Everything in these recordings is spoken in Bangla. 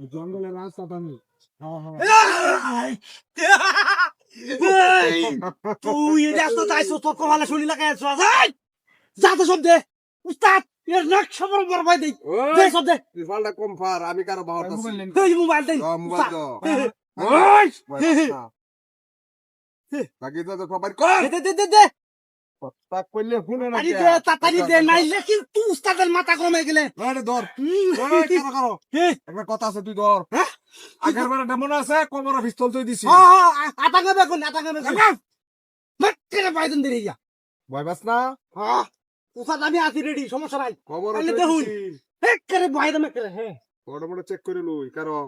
জঙ্গলের রাস্তা টানি তুই এটা তো তাইছো তোর কমালে শুনি লাগে যাতে সব দে উস্তাদ এর নাক সবর বরবাই দেই দে সব দে তুই ফালটা কম ফার আমি কারো বাহর আছি তুই মোবাইল দে মোবাইল দাও ওই বাকি তো সবাই কর দে দে দে দে তাক কইলে শুনে না আরে দে তাড়াতাড়ি দে নাইলে কি তুই উস্তাদের মাথা কমে গেলে আরে ধর ওই কারো কারো একটা কথা আছে তুই ধর আগের বারে মনে আছে কোমরে পিস্তল তুই দিছি আটাঙ্গে কোন মাত্রে বাইদন দিরি যা ভয় পাস না হ্যাঁ উস্তাদ আমি আছি রেডি সমস্যা নাই কোমরে তাহলে দেখুন এক করে বাইদন করে হ্যাঁ বড় বড় চেক করে লই কারো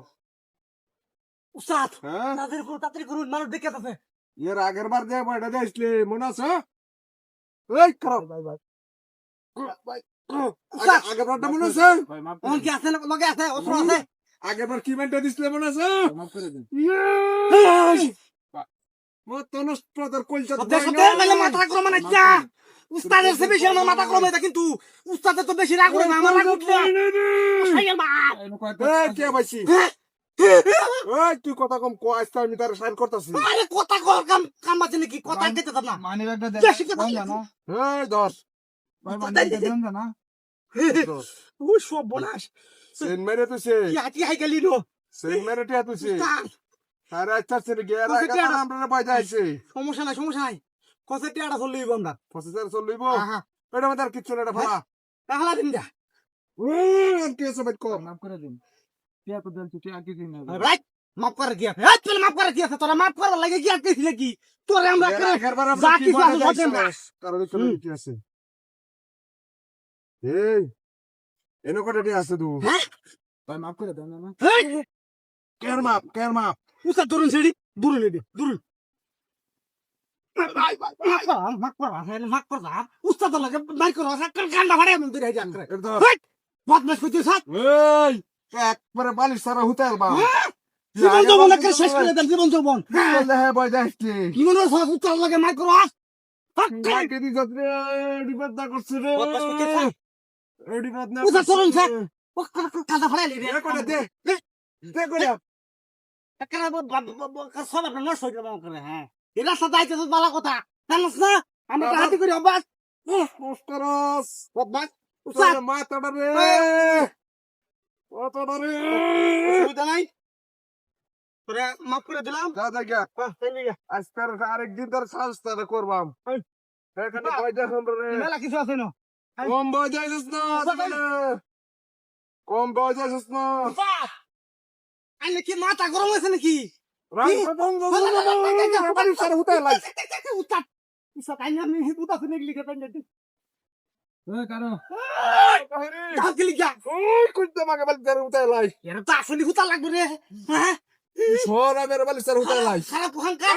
উস্তাদ হ্যাঁ তাড়াতাড়ি করুন মানুষ দেখে আছে এর আগের বার যে বড়টা দিছলে মনে আছে এই কারো আগের বারটা মনে আছে ওন কি আছে লগে আছে অস্ত্র আছে আগের বার কি মেন্টা দিছলে মনে আছে মাফ করে দেন মত নষ্ট তোর কলচা মানে মাথা গরম না যা উস্তাদের সে বেশি আমার মাথা গরম এটা কিন্তু উস্তাদের তো বেশি রাগ করে না আমার রাগ উঠলে সাইয়ের মা এই কে ভাইছি এই তুই কথা কম কো আজকে আমি তার সাইন করতেছি আরে কথা কর কাম বাজে নাকি কথা দিতে দাও না মানি ব্যাগটা দেন বেশি কথা জানো এই ধর ভাই মানি ব্যাগটা দেন জানো ও সব বলাস সেন মেরে তুই কি হাই গেলি নো সেন মেরে টিয়া তুই আরে আচ্ছা সে গেরা কাটা আমরা বাইজা আইছে সমস্যা নাই কত টিয়াটা চললিব আমরা প্রসেসর চলইব হ্যাঁ এটা মধ্যে আর কিচ্ছু না এটা ফালা তাহলে দিন দা আর কি আছে বাইক কর মাফ করে দিন টিয়া তো দেন টিয়া কি দিন না রাইট মাফ করে কি আছে এই তুই মাফ করে কি আছে তোরা মাফ করার লাগে কি আটকে ছিল কি তোরে আমরা করে একবার যা আমরা কি কি আছে বাজা আমরা কারণ চলে কি আছে এই এনো কটা আছে তুই ভাই মাফ করে দেন জানো কেয়ার মাপ উস্তাদ দূরুন সেড়ি দূরুন এডি দূরুন মাফ কর উস্তাদ লাগে নাই করো কান্ডা ফাড়ে মন ধরে যান করে ধর বদমাশ কইতে সাত এই একবারে বালিশ সারা হুতাল বা জীবন যৌবন একটা শেষ করে দেন জীবন যৌবন বলে হ্যাঁ বাইজা আসছে কি মনে হয় উস্তাদ লাগে মাই করো মাকে দি যত ডিবাদ না করছে রে বদমাশ কইতে সাত ডিবাদ না উস্তাদ চলুন স্যার ও কাঁদা ফাড়ে রে করে দে দে করে একটা সব আপনার নষ্ট হয়ে যাবে করে হ্যাঁ এই রাস্তা যাইতে তো ভালো কথা জানাস না আমরা হাতি করি অবাস পোস্টারস বদমাশ উস্তাদ মাথাটা রে মাথাটা রে অসুবিধা নাই তোরা মাফ করে দিলাম যা যা আজকাল আরেকদিন তোর সাজটা করবাম এখানে কয়টা রে মেলা কিছু আছে না কম বাজাইছিস না কম বাজাইছিস না আইলে কি মাথা গরম হয়েছে নাকি কারো লাগবে রে হ্যাঁ খারাপ ওখানকার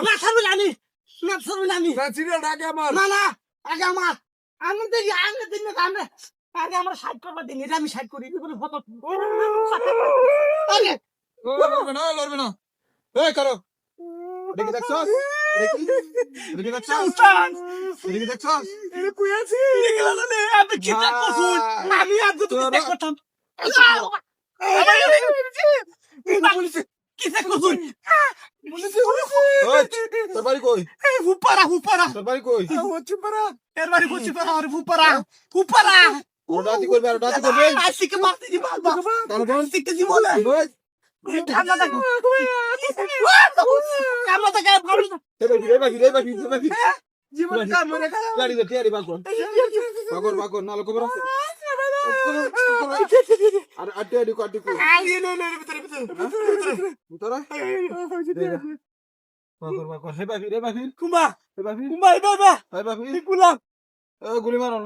না ছাড়বেন আমি না ছাড়বেন আমি না না আগে আমার আমি দেখি আমি দিন আমরা আগে আমরা সাইড করবার দিন এটা আমি সাইড করি বলে ফটো আগে লড়বে না এই কারো দেখি দেখছ দেখি দেখছ দেখি দেখছ আমি কি করছুন আমি আজ তো করতাম কি করছুন তোর বাড়ি কই হুপারা তোর বাড়ি কই এর বাড়ি বসছি তো আর হুপারা ডাতি করবে আর ডাতি করবে আজকে মারতে দি বাবা তাহলে বল শিখতে দি বলে ঠান্ডা থাকো কামলা থাকা ভালো না রে বাকি জীবন কাম মনে খা গাড়ি দে টিয়ারি বাগর নালো কবর আর আটি কো আই নো ভিতরে তোরা বাগর হে বাকি কুমা হে বাকি বাবা হে বাকি কুলাম গুলি মারো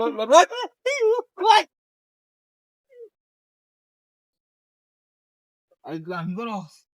আই গ্লাম করো